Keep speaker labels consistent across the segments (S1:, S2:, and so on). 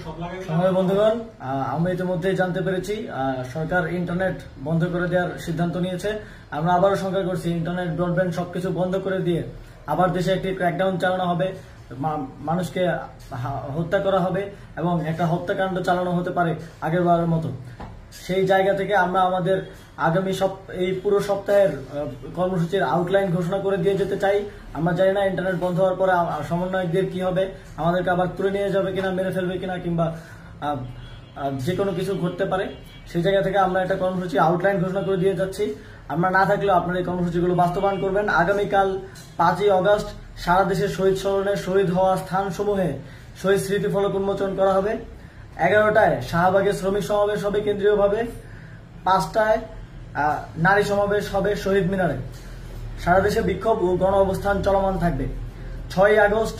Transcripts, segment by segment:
S1: সময় বন্ধুগণ, আমরা ইতিমধ্যে জানতে পেরেছি সরকার ইন্টারনেট বন্ধ করে দেওয়ার সিদ্ধান্ত নিয়েছে। আমরা আবারও শঙ্কা করছি, ইন্টারনেট ব্রডব্যান্ড সবকিছু বন্ধ করে দিয়ে আবার দেশে একটি ক্র্যাকডাউন চালানো হবে, মানুষকে হত্যা করা হবে এবং একটা হত্যাকাণ্ড চালানো হতে পারে আগের বারের মতো। সেই জায়গা থেকে আমরা আমাদের আগামী এই পুরো সপ্তাহের কর্মসূচির আউটলাইন ঘোষণা করে দিয়ে যেতে চাই। আমরা জানি না ইন্টারনেট বন্ধ হওয়ার পরে সমন্বয়কদের কি হবে, আমাদেরকে আবার তুলে নিয়ে যাবে কিনা, মেরে ফেলবে কিনা, কিংবা যে কোনো কিছু ঘটতে পারে। সেই জায়গা থেকে আমরা একটা কর্মসূচি আউটলাইন ঘোষণা করে দিয়ে যাচ্ছি। আমরা না থাকলেও আপনারা এই কর্মসূচিগুলো বাস্তবায়ন করবেন। আগামীকাল 5ই অগস্ট সারা দেশের শহীদ স্মরণে শহীদ হওয়া স্থানসমূহে শহীদ স্মৃতিফলক উন্মোচন করা হবে। 11টায় শাহবাগে শ্রমিক সমাবেশ হবে কেন্দ্রীয়ভাবে, 5টায় নারী সমাবেশ হবে শহীদ মিনারে। সারা দেশে বিক্ষোভ ও গণ অবস্থান চলমান থাকবে। 6ই আগস্ট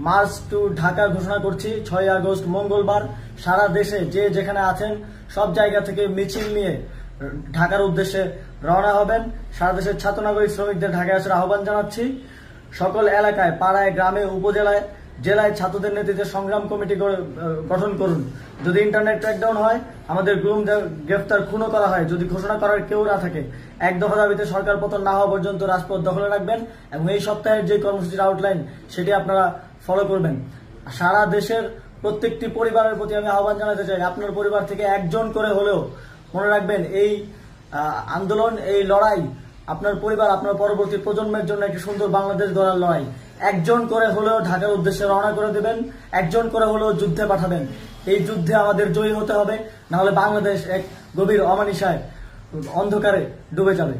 S1: মার্চ টু ঢাকা ঘোষণা করছি। 6ই আগস্ট মঙ্গলবার সারা দেশে যে যেখানে আছেন সব জায়গা থেকে মিছিল নিয়ে ঢাকার উদ্দেশ্যে রওনা হবেন। সারা দেশের ছাত্র নাগরিক শ্রমিকদের ঢাকায় আসার আহ্বান জানাচ্ছি। সকল এলাকায়, পাড়ায়, গ্রামে, উপজেলায়, জেলায় ছাত্রদের নেতৃত্বে সংগ্রাম কমিটি গঠন করুন। যদি ইন্টারনেট ক্র্যাকডাউন হয়, আমাদের গুম, গ্রেফতার, খুনও করা হয়, যদি ঘোষণা করার কেউ না থাকে, এক দফা দাবিতে সরকার পতন না হওয়া পর্যন্ত রাজপথ দখলে রাখবেন এবং এই সপ্তাহের যে কর্মসূচির আউটলাইন সেটি আপনারা ফলো করবেন। সারা দেশের প্রত্যেকটি পরিবারের প্রতি আমি আহ্বান জানাতে চাই, আপনার পরিবার থেকে একজন করে হলেও মনে রাখবেন এই আন্দোলন, এই লড়াই আপনার পরিবার, আপনার পরবর্তী প্রজন্মের জন্য একটি সুন্দর বাংলাদেশ গড়ার লড়াই। একজন করে হলেও ঢাকার উদ্দেশ্যে রওনা করে দেবেন, একজন করে হলেও যুদ্ধে পাঠাবেন। এই যুদ্ধে আমাদের জয়ী হতে হবে, না হলে বাংলাদেশ এক গভীর অমানিসায় অন্ধকারে ডুবে যাবে।